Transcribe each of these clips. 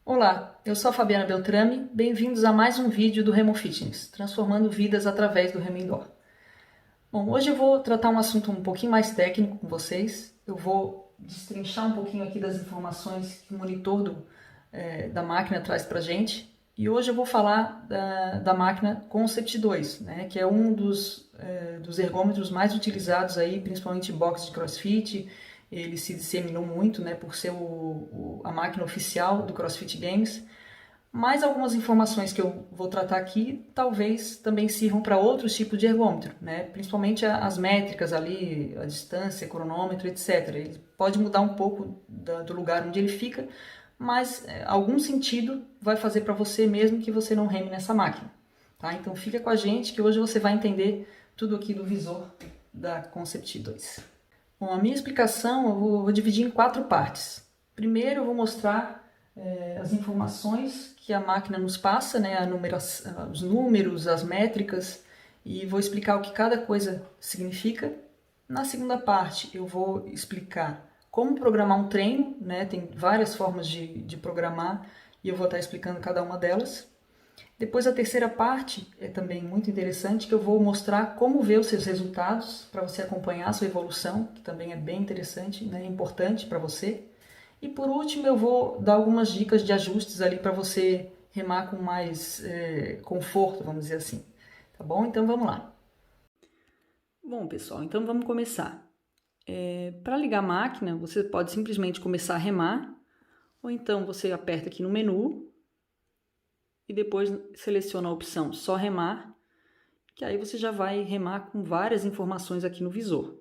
Olá, eu sou a Fabiana Beltrame, bem-vindos a mais um vídeo do Remo Fitness, transformando vidas através do remo indoor. Bom, hoje eu vou tratar um assunto um pouquinho mais técnico com vocês, eu vou destrinchar um pouquinho aqui das informações que o monitor da máquina traz pra gente, e hoje eu vou falar da máquina Concept 2, né, que é um dos ergômetros mais utilizados aí, principalmente em box de CrossFit. Ele se disseminou muito, né, por ser a máquina oficial do CrossFit Games. Mas algumas informações que eu vou tratar aqui talvez também sirvam para outros tipos de ergômetro, né? Principalmente as métricas ali, a distância, cronômetro, etc. Ele pode mudar um pouco do lugar onde ele fica, mas algum sentido vai fazer para você mesmo que você não reme nessa máquina. Tá? Então fica com a gente que hoje você vai entender tudo aqui do visor da Concept 2. Bom, a minha explicação eu vou dividir em 4 partes. Primeiro eu vou mostrar as informações que a máquina nos passa, né, os números, as métricas, e vou explicar o que cada coisa significa. Na segunda parte eu vou explicar como programar um treino, né, tem várias formas de programar e eu vou estar explicando cada uma delas. Depois a terceira parte é também muito interessante, que eu vou mostrar como ver os seus resultados, para você acompanhar a sua evolução, que também é bem interessante, né, importante para você. E por último eu vou dar algumas dicas de ajustes ali para você remar com mais conforto, vamos dizer assim. Tá bom? Então vamos lá. Bom, pessoal, então vamos começar. Para ligar a máquina, você pode simplesmente começar a remar, ou então você aperta aqui no menu e depois seleciona a opção só remar, que aí você já vai remar com várias informações aqui no visor.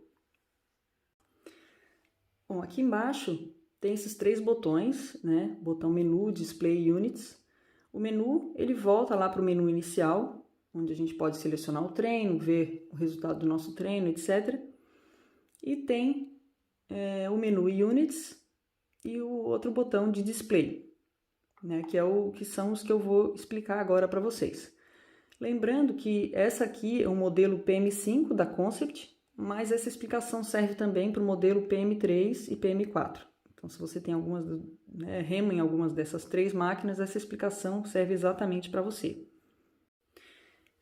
Bom, aqui embaixo tem esses 3 botões, né? Botão menu, display units. O menu, ele volta lá para o menu inicial, onde a gente pode selecionar o treino, ver o resultado do nosso treino, etc. E tem o menu units e o outro botão de display, né? Que são os que eu vou explicar agora para vocês. Lembrando que essa aqui é o modelo PM5 da Concept, mas essa explicação serve também para o modelo PM3 e PM4. Então, se você tem rema em algumas dessas 3 máquinas, essa explicação serve exatamente para você.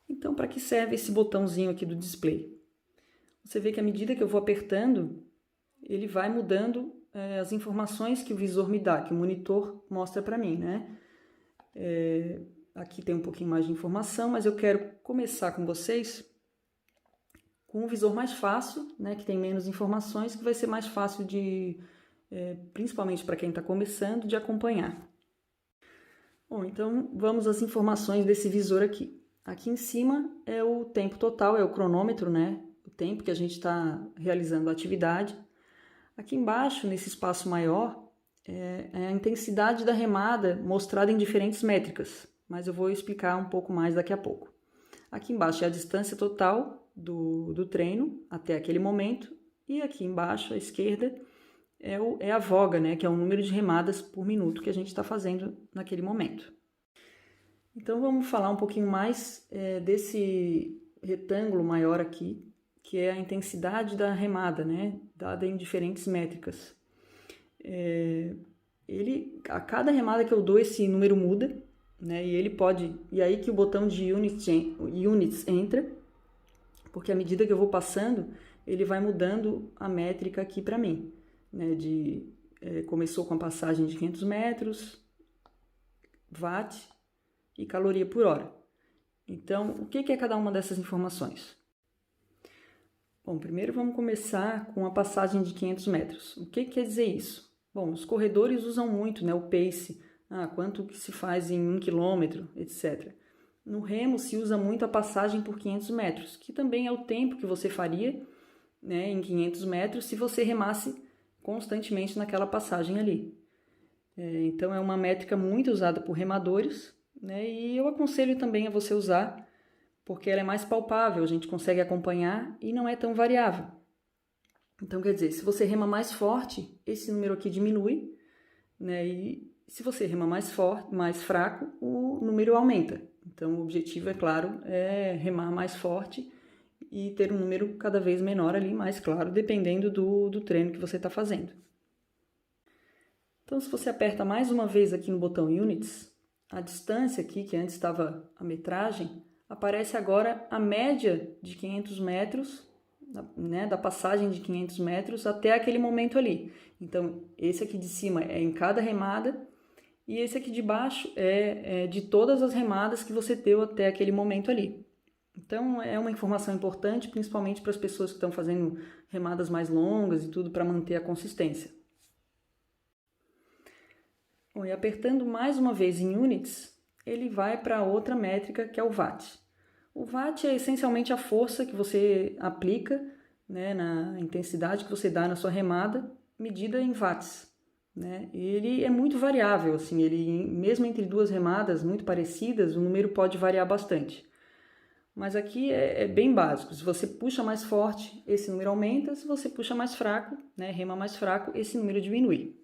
Então, para que serve esse botãozinho aqui do display? Você vê que à medida que eu vou apertando, ele vai mudando as informações que o visor me dá, que o monitor mostra para mim, né? Aqui tem um pouquinho mais de informação, mas eu quero começar com vocês com um visor mais fácil, né, que tem menos informações, que vai ser mais fácil principalmente para quem está começando, de acompanhar. Bom, então vamos às informações desse visor aqui. Aqui em cima é o tempo total, é o cronômetro, né, o tempo que a gente está realizando a atividade. Aqui embaixo, nesse espaço maior, é a intensidade da remada mostrada em diferentes métricas, mas eu vou explicar um pouco mais daqui a pouco. Aqui embaixo é a distância total do treino até aquele momento, e aqui embaixo, à esquerda, é a voga, né, que é o número de remadas por minuto que a gente está fazendo naquele momento. Então vamos falar um pouquinho mais desse retângulo maior aqui, que é a intensidade da remada, né, dada em diferentes métricas. A cada remada que eu dou, esse número muda, né, e aí que o botão de units entra, porque à medida que eu vou passando, ele vai mudando a métrica aqui para mim, né, começou com a passagem de 500 metros, watt e caloria por hora. Então, o que é cada uma dessas informações? Bom, primeiro vamos começar com a passagem de 500 metros. O que quer dizer isso? Bom, os corredores usam muito, né, o pace, quanto que se faz em 1 quilômetro, etc. No remo se usa muito a passagem por 500 metros, que também é o tempo que você faria, né, em 500 metros se você remasse constantemente naquela passagem ali. Então é uma métrica muito usada por remadores, né, e eu aconselho também a você usar, porque ela é mais palpável, a gente consegue acompanhar e não é tão variável. Então, quer dizer, se você rema mais forte, esse número aqui diminui, né? E se você rema mais forte, mais fraco, o número aumenta. Então, o objetivo, é claro, é remar mais forte e ter um número cada vez menor ali, mais claro, dependendo do treino que você está fazendo. Então, se você aperta mais uma vez aqui no botão Units, a distância aqui, que antes estava a metragem, aparece agora a média de 500 metros, né, da passagem de 500 metros até aquele momento ali. Então, esse aqui de cima é em cada remada e esse aqui de baixo é de todas as remadas que você deu até aquele momento ali. Então, é uma informação importante, principalmente para as pessoas que estão fazendo remadas mais longas e tudo, para manter a consistência. Bom, e apertando mais uma vez em Units, ele vai para outra métrica, que é o Watt. O Watt é essencialmente a força que você aplica, né, na intensidade que você dá na sua remada, medida em watts. Né? Ele é muito variável, assim, ele, mesmo entre duas remadas muito parecidas, o número pode variar bastante. Mas aqui é bem básico. Se você puxa mais forte, esse número aumenta. Se você puxa mais fraco, né, rema mais fraco, esse número diminui.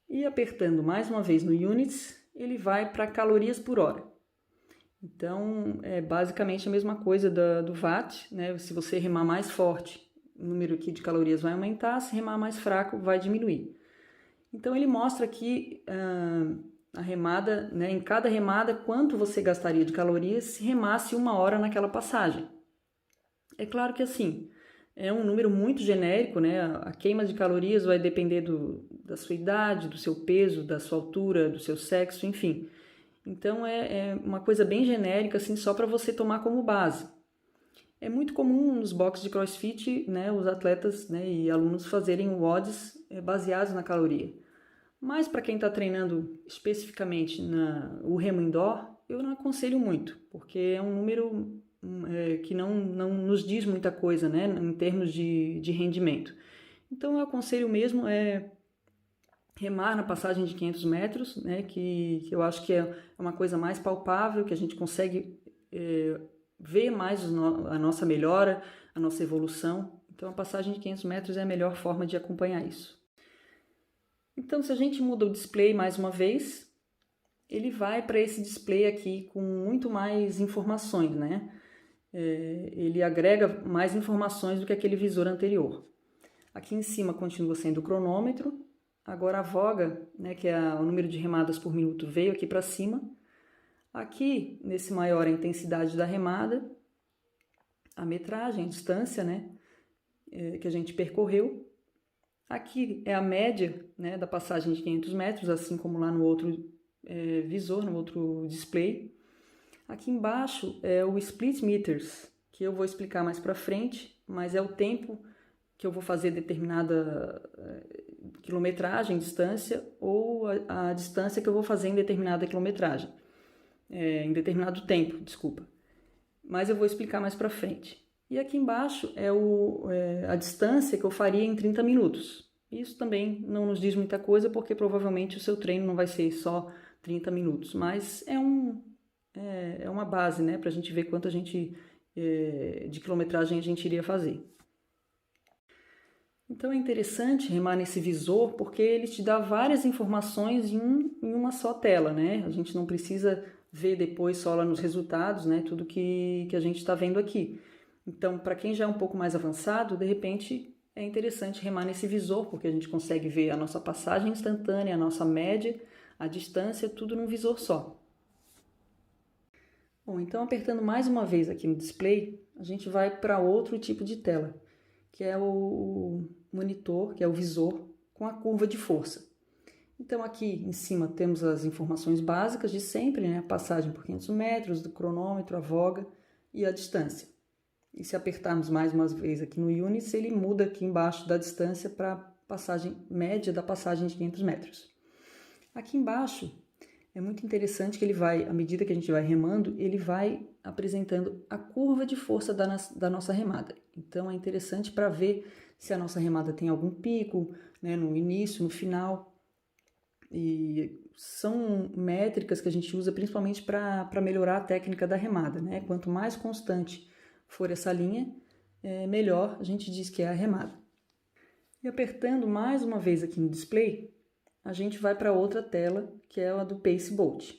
E apertando mais uma vez no Units, ele vai para calorias por hora. Então, é basicamente a mesma coisa do Watt, né? Se você remar mais forte, o número aqui de calorias vai aumentar, se remar mais fraco, vai diminuir. Então, ele mostra aqui a remada, né? Em cada remada, quanto você gastaria de calorias se remasse 1 hora naquela passagem. É claro que assim, é um número muito genérico, né? A queima de calorias vai depender da sua idade, do seu peso, da sua altura, do seu sexo, enfim. Então é uma coisa bem genérica, assim, só para você tomar como base. É muito comum nos boxes de CrossFit, né, os atletas, né, e alunos fazerem WODs baseados na caloria. Mas para quem está treinando especificamente o remo indoor, eu não aconselho muito, porque é um número que não nos diz muita coisa, né, em termos de rendimento. Então eu aconselho mesmo remar na passagem de 500 metros, né, que eu acho que é uma coisa mais palpável, que a gente consegue ver mais a nossa melhora, a nossa evolução. Então a passagem de 500 metros é a melhor forma de acompanhar isso. Então, se a gente muda o display mais uma vez, ele vai para esse display aqui com muito mais informações, né? Ele agrega mais informações do que aquele visor anterior. Aqui em cima continua sendo o cronômetro. Agora a voga, né, que é o número de remadas por minuto, veio aqui para cima. Aqui, nesse maior, a intensidade da remada, a metragem, a distância, né, que a gente percorreu. Aqui é a média, né, da passagem de 500 metros, assim como lá no outro visor, no outro display. Aqui embaixo é o Split Meters, que eu vou explicar mais para frente, mas é o tempo que eu vou fazer determinada quilometragem, distância, ou a distância que eu vou fazer em determinada quilometragem, em determinado tempo, desculpa. Mas eu vou explicar mais para frente. E aqui embaixo é a distância que eu faria em 30 minutos. Isso também não nos diz muita coisa, porque provavelmente o seu treino não vai ser só 30 minutos, mas é uma base, né, para a gente ver quanto de quilometragem a gente iria fazer. Então é interessante remar nesse visor porque ele te dá várias informações em uma só tela, né? A gente não precisa ver depois só lá nos resultados, né? Tudo que a gente está vendo aqui. Então, para quem já é um pouco mais avançado, de repente é interessante remar nesse visor porque a gente consegue ver a nossa passagem instantânea, a nossa média, a distância, tudo num visor só. Bom, então apertando mais uma vez aqui no display, a gente vai para outro tipo de tela, que é o monitor, que é o visor com a curva de força. Então aqui em cima temos as informações básicas de sempre, né? A passagem por 500 metros, do cronômetro, a voga e a distância. E se apertarmos mais uma vez aqui no Units, ele muda aqui embaixo da distância para a passagem média da passagem de 500 metros. Aqui embaixo é muito interessante que ele vai, à medida que a gente vai remando, ele vai apresentando a curva de força da nossa remada. Então é interessante para ver se a nossa remada tem algum pico, né, no início, no final. E são métricas que a gente usa principalmente para melhorar a técnica da remada, né? Quanto mais constante for essa linha, melhor a gente diz que é a remada. E apertando mais uma vez aqui no display, a gente vai para outra tela, que é a do Pace Bolt.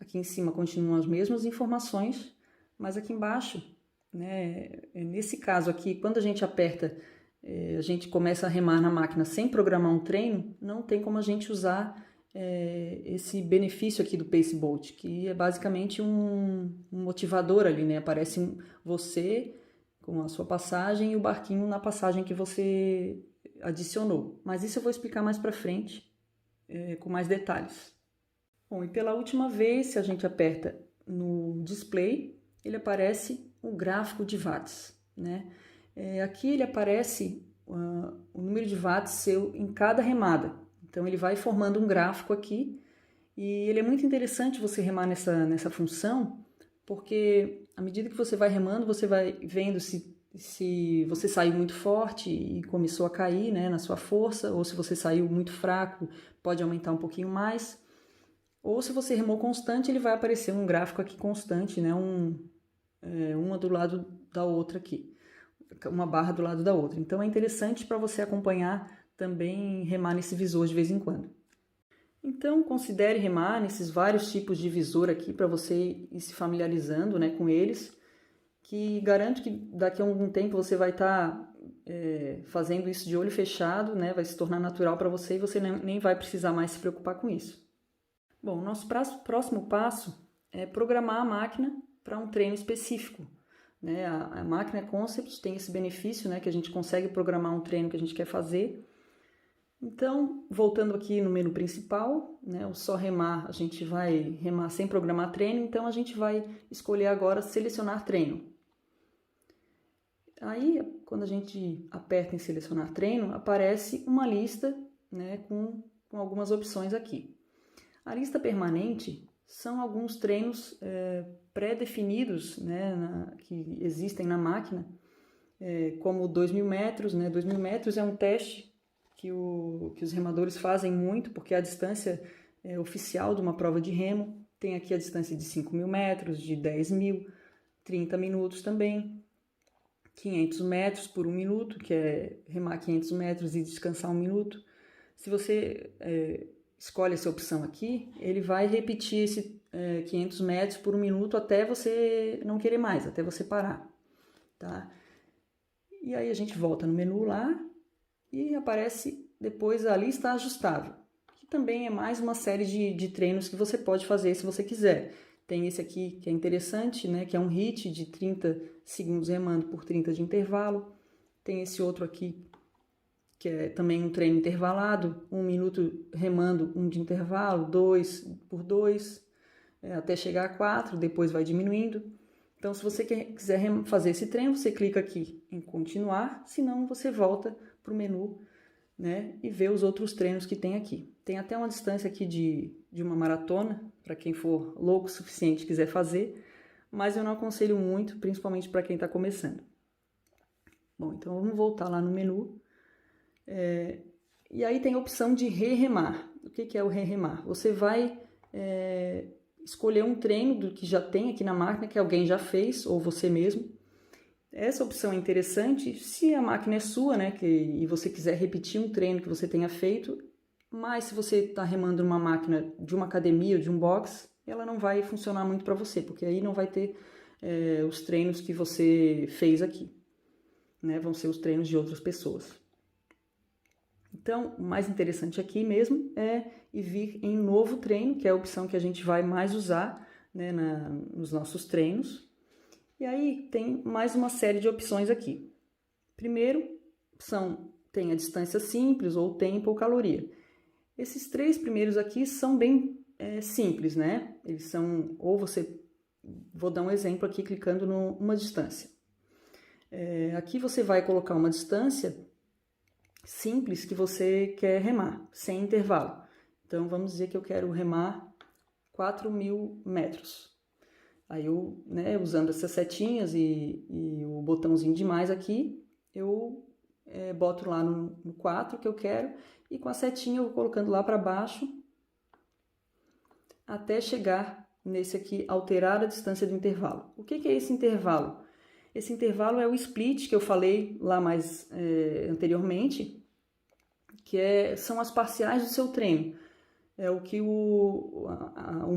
Aqui em cima continuam as mesmas informações, mas aqui embaixo, né, nesse caso aqui, quando a gente aperta a gente começa a remar na máquina sem programar um treino, não tem como a gente usar esse benefício aqui do Pacebolt, que é basicamente um motivador ali, né? Aparece você com a sua passagem e o barquinho na passagem que você adicionou. Mas isso eu vou explicar mais para frente, com mais detalhes. Bom, e pela última vez, se a gente aperta no display, ele aparece o gráfico de watts, né? Aqui ele aparece o número de watts seu em cada remada. Então ele vai formando um gráfico aqui e ele é muito interessante você remar nessa função, porque à medida que você vai remando, você vai vendo se você saiu muito forte e começou a cair, né, na sua força, ou se você saiu muito fraco, pode aumentar um pouquinho mais. Ou se você remou constante, ele vai aparecer um gráfico aqui constante, né, uma do lado da outra aqui, uma barra do lado da outra. Então é interessante para você acompanhar também, remar nesse visor de vez em quando. Então considere remar nesses vários tipos de visor aqui para você ir se familiarizando, né, com eles, que garanto que daqui a algum tempo você vai estar fazendo isso de olho fechado, né, vai se tornar natural para você e você nem vai precisar mais se preocupar com isso. Bom, nosso próximo passo é programar a máquina para um treino específico. Né? A máquina Concept tem esse benefício, né, que a gente consegue programar um treino que a gente quer fazer. Então, voltando aqui no menu principal, né, o só remar, a gente vai remar sem programar treino, então a gente vai escolher agora selecionar treino. Aí, quando a gente aperta em selecionar treino, aparece uma lista, né, com algumas opções aqui. A lista permanente são alguns treinos pré-definidos, né, que existem na máquina, como 2.000 metros. Né? 2.000 metros é um teste que os remadores fazem muito, porque a distância oficial de uma prova de remo tem aqui a distância de 5.000 metros, de 10.000, 30 minutos também, 500 metros por 1 minuto, que é remar 500 metros e descansar 1 minuto. Se você escolhe essa opção aqui, ele vai repetir esse 500 metros por 1 minuto até você não querer mais, até você parar, tá? E aí a gente volta no menu lá e aparece depois a lista ajustável, que também é mais uma série de treinos que você pode fazer se você quiser. Tem esse aqui que é interessante, né, que é um HIIT de 30 segundos remando por 30 de intervalo. Tem esse outro aqui que é também um treino intervalado, 1 minuto remando, 1 de intervalo, 2 por 2, até chegar a 4, depois vai diminuindo. Então, se você quiser fazer esse treino, você clica aqui em continuar, senão você volta para o menu, né, e vê os outros treinos que tem aqui. Tem até uma distância aqui de uma maratona, para quem for louco o suficiente e quiser fazer, mas eu não aconselho muito, principalmente para quem está começando. Bom, então vamos voltar lá no menu. E aí tem a opção de re-remar. O que é o re-remar? Você vai escolher um treino do que já tem aqui na máquina, que alguém já fez, ou você mesmo. Essa opção é interessante se a máquina é sua, né, e você quiser repetir um treino que você tenha feito, mas se você está remando numa máquina de uma academia ou de um box, ela não vai funcionar muito para você, porque aí não vai ter os treinos que você fez aqui, né, vão ser os treinos de outras pessoas. Então, o mais interessante aqui mesmo é ir vir em novo treino, que é a opção que a gente vai mais usar, né, nos nossos treinos. E aí tem mais uma série de opções aqui. Primeiro, tem a distância simples, ou tempo, ou caloria. Esses 3 primeiros aqui são bem simples, né? Eles são, vou dar um exemplo aqui clicando numa distância. Aqui você vai colocar uma distância simples que você quer remar, sem intervalo. Então, vamos dizer que eu quero remar 4.000 metros. Aí eu, né, usando essas setinhas e o botãozinho de mais aqui, eu boto lá no 4 que eu quero, e com a setinha eu vou colocando lá para baixo, até chegar nesse aqui, alterar a distância do intervalo. O que é esse intervalo? Esse intervalo é o split que eu falei lá mais anteriormente, que são as parciais do seu treino. É o que o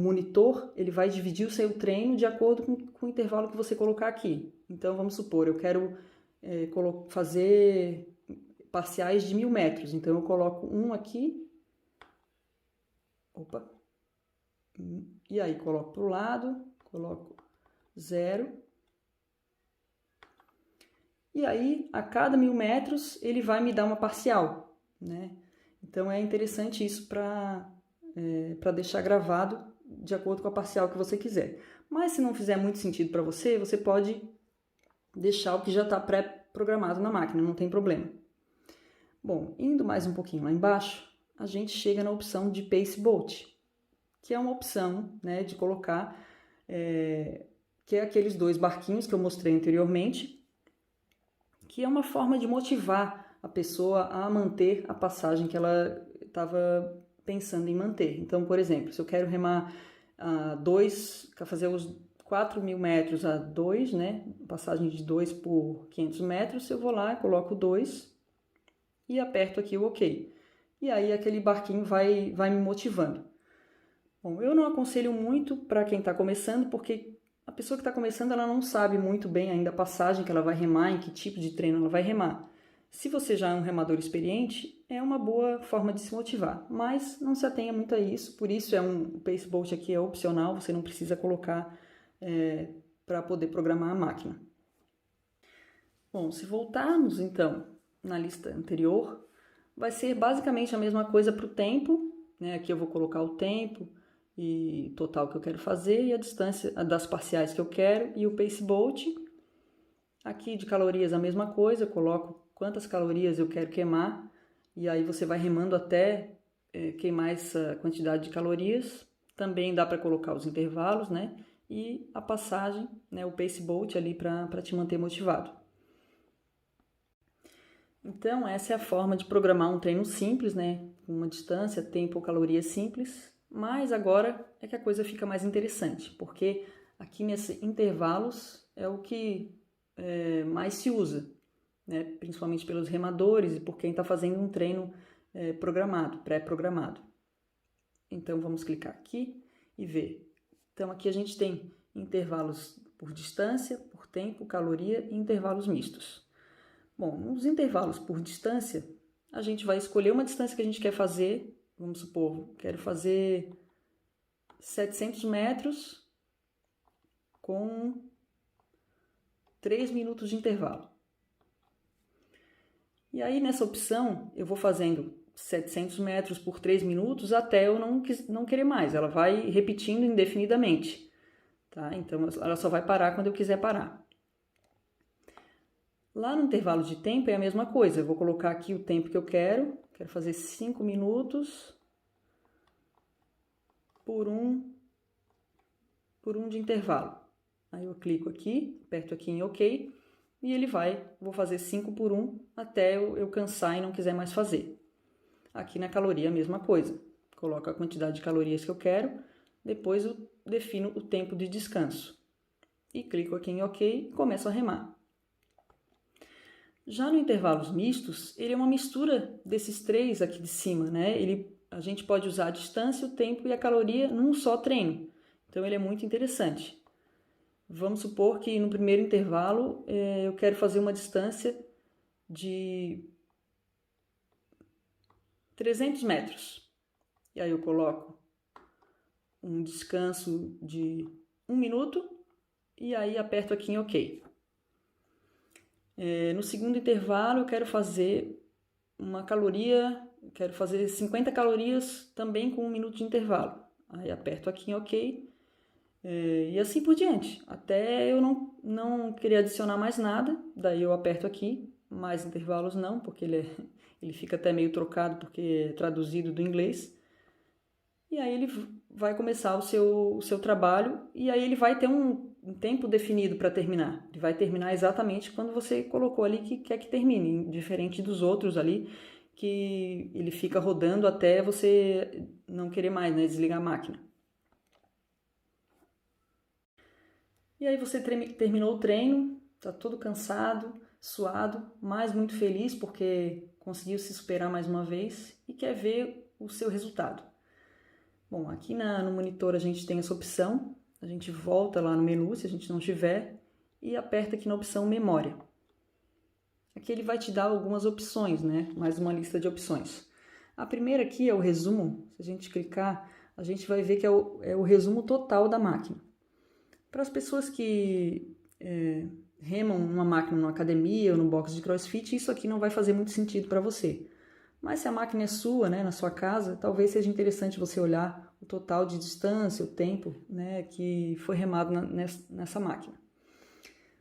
monitor ele vai dividir o seu treino de acordo com o intervalo que você colocar aqui. Então, vamos supor, eu quero fazer parciais de 1000 metros. Então, eu coloco 1 aqui. Opa. E aí, coloco para o lado, coloco 0. E aí, a cada 1000 metros, ele vai me dar uma parcial, né? Então, é interessante isso para deixar gravado de acordo com a parcial que você quiser. Mas, se não fizer muito sentido para você, você pode deixar o que já está pré-programado na máquina, não tem problema. Bom, indo mais um pouquinho lá embaixo, a gente chega na opção de Pace Bolt, que é uma opção, né, de colocar, que é aqueles 2 barquinhos que eu mostrei anteriormente, que é uma forma de motivar a pessoa a manter a passagem que ela estava pensando em manter. Então, por exemplo, se eu quero remar fazer os 4.000 metros a 2, né, passagem de 2 por 500 metros, eu vou lá, coloco 2 e aperto aqui o OK. E aí aquele barquinho vai me motivando. Bom, eu não aconselho muito para quem está começando, porque a pessoa que está começando, ela não sabe muito bem ainda a passagem que ela vai remar, em que tipo de treino ela vai remar. Se você já é um remador experiente, é uma boa forma de se motivar, mas não se atenha muito a isso, por isso o Pace Bolt aqui é opcional, você não precisa colocar para poder programar a máquina. Bom, se voltarmos então na lista anterior, vai ser basicamente a mesma coisa para o tempo, né? Aqui eu vou colocar o tempo e total que eu quero fazer e a distância das parciais que eu quero e o Pace Bolt. Aqui de calorias a mesma coisa, eu coloco quantas calorias eu quero queimar e aí você vai remando até queimar essa quantidade de calorias. Também dá para colocar os intervalos, né? E a passagem, né? O Pace Bolt ali para te manter motivado. Então, essa é a forma de programar um treino simples, né? Com uma distância, tempo ou calorias simples. Mas agora é que a coisa fica mais interessante, porque aqui nesses intervalos é o que mais se usa, né? Principalmente pelos remadores e por quem está fazendo um treino programado, pré-programado. Então, vamos clicar aqui e ver. Então, aqui a gente tem intervalos por distância, por tempo, caloria e intervalos mistos. Bom, nos intervalos por distância, a gente vai escolher uma distância que a gente quer fazer. Vamos supor, quero fazer 700 metros com 3 minutos de intervalo. E aí, nessa opção, eu vou fazendo 700 metros por 3 minutos até eu não querer mais. Ela vai repetindo indefinidamente, tá? Então, ela só vai parar quando eu quiser parar. Lá no intervalo de tempo é a mesma coisa. Eu vou colocar aqui o tempo que eu quero. Quero fazer 5 minutos por um de intervalo. Aí eu clico aqui, aperto aqui em OK e ele vou fazer 5 por 1 até eu cansar e não quiser mais fazer. Aqui na caloria a mesma coisa. Coloco a quantidade de calorias que eu quero, depois eu defino o tempo de descanso. E clico aqui em OK e começo a remar. Já no intervalos mistos, ele é uma mistura desses 3 aqui de cima, né? A gente pode usar a distância, o tempo e a caloria num só treino. Então, ele é muito interessante. Vamos supor que no primeiro intervalo eu quero fazer uma distância de 300 metros. E aí eu coloco um descanso de 1 minuto e aí aperto aqui em OK. No segundo intervalo eu quero fazer quero fazer 50 calorias também com 1 minuto de intervalo. Aí aperto aqui em OK e assim por diante, até eu não querer adicionar mais nada, daí eu aperto aqui, mais intervalos não, porque ele fica até meio trocado porque é traduzido do inglês. E aí ele vai começar o seu trabalho e aí ele vai ter um tempo definido para terminar. Ele vai terminar exatamente quando você colocou ali que quer que termine, diferente dos outros ali, que ele fica rodando até você não querer mais, né, desligar a máquina. E aí você terminou o treino, tá todo cansado, suado, mas muito feliz porque conseguiu se superar mais uma vez e quer ver o seu resultado. Bom, aqui no monitor a gente tem essa opção, a gente volta lá no menu se a gente não tiver e aperta aqui na opção memória. aqui ele vai te dar algumas opções, né? Mais uma lista de opções. A primeira aqui é o resumo. Se a gente clicar, a gente vai ver que é o resumo total da máquina. Para as pessoas que remam numa máquina numa academia ou no box de CrossFit, isso aqui não vai fazer muito sentido para você. Mas se a máquina é sua, né, na sua casa, talvez seja interessante você olhar o total de distância, o tempo, né, que foi remado nessa máquina.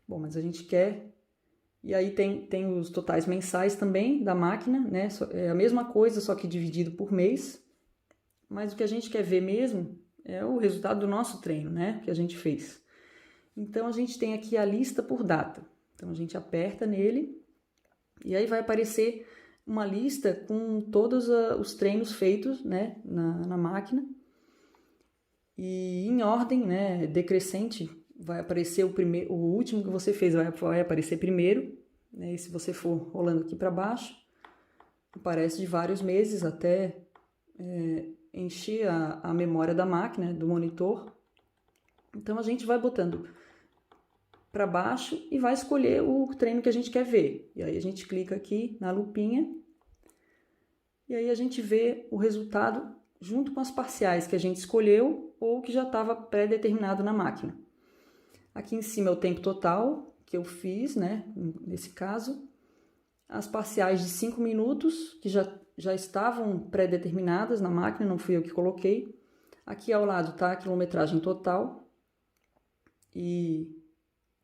Bom, mas a gente quer... E aí tem os totais mensais também da máquina, né? É a mesma coisa, só que dividido por mês. Mas o que a gente quer ver mesmo é o resultado do nosso treino, né? Que a gente fez. Então, a gente tem aqui a lista por data. Então, a gente aperta nele e aí vai aparecer uma lista com todos os treinos feitos, né? Na máquina. E em ordem, né? Decrescente. Vai aparecer o último que você fez vai aparecer primeiro, né? E se você for rolando aqui para baixo, aparece de vários meses até encher a memória da máquina, do monitor. Então a gente vai botando para baixo e vai escolher o treino que a gente quer ver. E aí a gente clica aqui na lupinha e aí a gente vê o resultado junto com as parciais que a gente escolheu ou que já estava pré-determinado na máquina. Aqui em cima é o tempo total que eu fiz, né? Nesse caso. As parciais de 5 minutos, que já estavam pré-determinadas na máquina, não fui eu que coloquei. Aqui ao lado está a quilometragem total e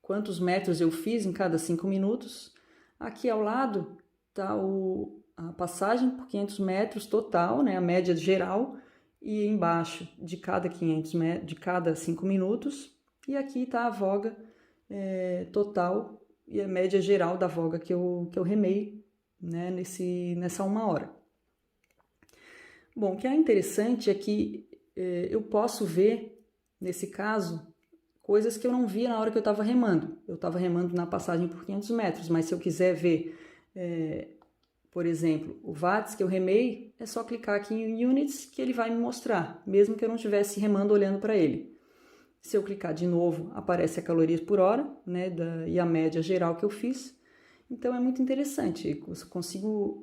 quantos metros eu fiz em cada 5 minutos. Aqui ao lado está a passagem por 500 metros total, né? A média geral. E embaixo de cada 500 metros, de cada 5 minutos. E aqui está a voga total e a média geral da voga que eu remei, né, nessa 1 hora. Bom, o que é interessante é que eu posso ver, nesse caso, coisas que eu não via na hora que eu estava remando. Eu estava remando na passagem por 500 metros, mas se eu quiser ver, por exemplo, o watts que eu remei, é só clicar aqui em Units que ele vai me mostrar, mesmo que eu não estivesse remando olhando para ele. Se eu clicar de novo, aparece a calorias por hora, né, e a média geral que eu fiz. Então, é muito interessante. Eu consigo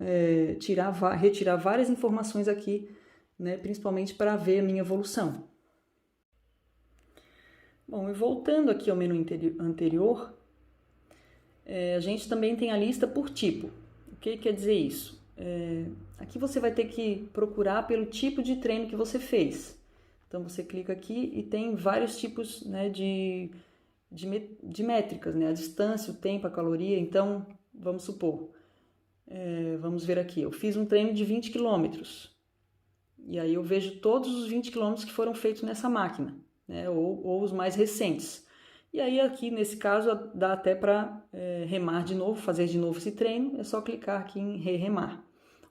retirar várias informações aqui, né, principalmente para ver a minha evolução. Bom, e voltando aqui ao menu anterior, a gente também tem a lista por tipo. O que quer dizer isso? Aqui você vai ter que procurar pelo tipo de treino que você fez. Então, você clica aqui e tem vários tipos, né, de métricas, né? A distância, o tempo, a caloria. Então, vamos supor, vamos ver aqui, eu fiz um treino de 20 km. E aí eu vejo todos os 20 km que foram feitos nessa máquina, né? Ou os mais recentes. E aí aqui, nesse caso, dá até para remar de novo, fazer de novo esse treino. É só clicar aqui em remar.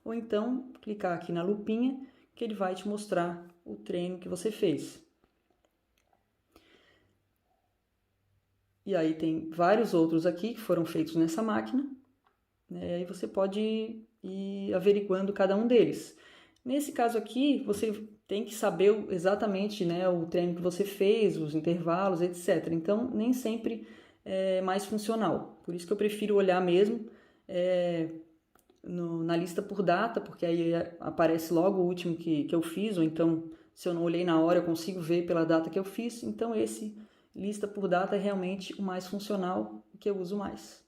Ou então, clicar aqui na lupinha, que ele vai te mostrar o treino que você fez. E aí tem vários outros aqui que foram feitos nessa máquina, né? Aí você pode ir averiguando cada um deles. Nesse caso aqui, você tem que saber exatamente, né, o treino que você fez, os intervalos, etc. Então, nem sempre é mais funcional. Por isso que eu prefiro olhar mesmo na lista por data, porque aí aparece logo o último que eu fiz, ou então, se eu não olhei na hora, eu consigo ver pela data que eu fiz. Então, esse lista por data é realmente o mais funcional, o que eu uso mais.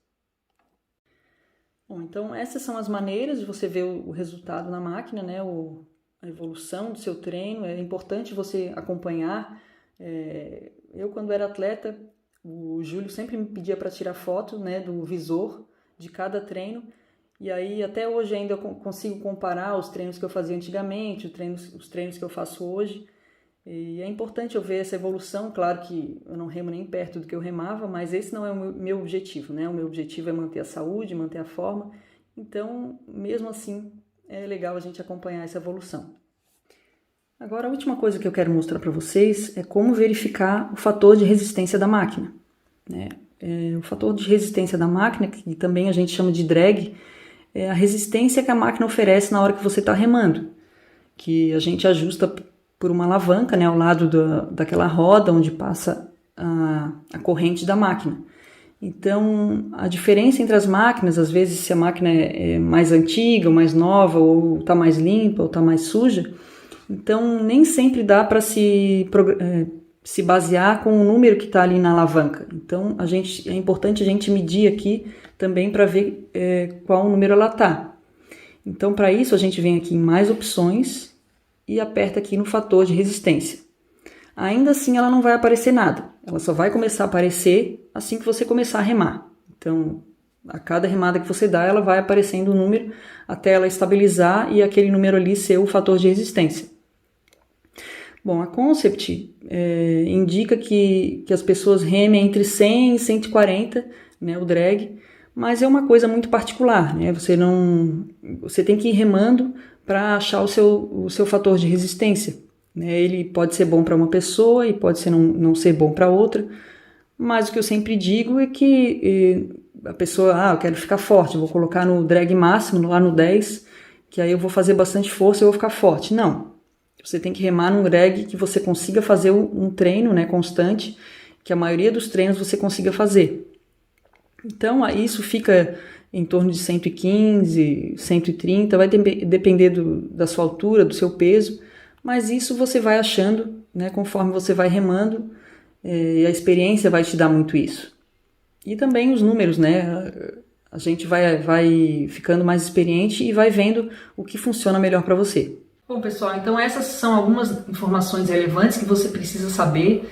Bom, então, essas são as maneiras de você ver o resultado na máquina, né? A evolução do seu treino. É importante você acompanhar. Eu, quando era atleta, o Júlio sempre me pedia para tirar foto, né, do visor de cada treino. E aí, até hoje ainda eu consigo comparar os treinos que eu fazia antigamente, os treinos que eu faço hoje. E é importante eu ver essa evolução. Claro que eu não remo nem perto do que eu remava, mas esse não é o meu objetivo, né? O meu objetivo é manter a saúde, manter a forma. Então, mesmo assim, é legal a gente acompanhar essa evolução. Agora, a última coisa que eu quero mostrar para vocês é como verificar o fator de resistência da máquina, né? O fator de resistência da máquina, que também a gente chama de drag, é a resistência que a máquina oferece na hora que você está remando, que a gente ajusta por uma alavanca, né, ao lado daquela roda onde passa a corrente da máquina. Então, a diferença entre as máquinas, às vezes se a máquina é mais antiga ou mais nova, ou está mais limpa ou está mais suja, então nem sempre dá para se basear com o número que está ali na alavanca. Então, é importante a gente medir aqui também para ver qual número ela está. Então, para isso, a gente vem aqui em mais opções e aperta aqui no fator de resistência. Ainda assim, ela não vai aparecer nada. Ela só vai começar a aparecer assim que você começar a remar. Então, a cada remada que você dá, ela vai aparecendo um número até ela estabilizar e aquele número ali ser o fator de resistência. Bom, a Concept indica que as pessoas remem entre 100 e 140, né, o drag, mas é uma coisa muito particular, né? Você tem que ir remando para achar o seu fator de resistência. Né? Ele pode ser bom para uma pessoa e pode não ser bom para outra, mas o que eu sempre digo é que a pessoa, eu quero ficar forte, vou colocar no drag máximo, lá no 10, que aí eu vou fazer bastante força e eu vou ficar forte. Não. Você tem que remar num drag que você consiga fazer um treino, né, constante, que a maioria dos treinos você consiga fazer. Então, isso fica em torno de 115, 130, vai depender da sua altura, do seu peso, mas isso você vai achando, né, conforme você vai remando, e a experiência vai te dar muito isso. E também os números, né, a gente vai ficando mais experiente e vai vendo o que funciona melhor para você. Bom, pessoal, então essas são algumas informações relevantes que você precisa saber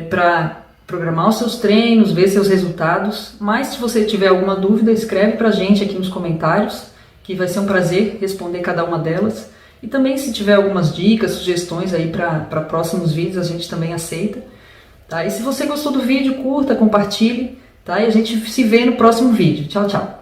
para programar os seus treinos, ver seus resultados. Mas se você tiver alguma dúvida, escreve para a gente aqui nos comentários, que vai ser um prazer responder cada uma delas. E também se tiver algumas dicas, sugestões aí para próximos vídeos, a gente também aceita. Tá? E se você gostou do vídeo, curta, compartilhe, tá? E a gente se vê no próximo vídeo. Tchau, tchau!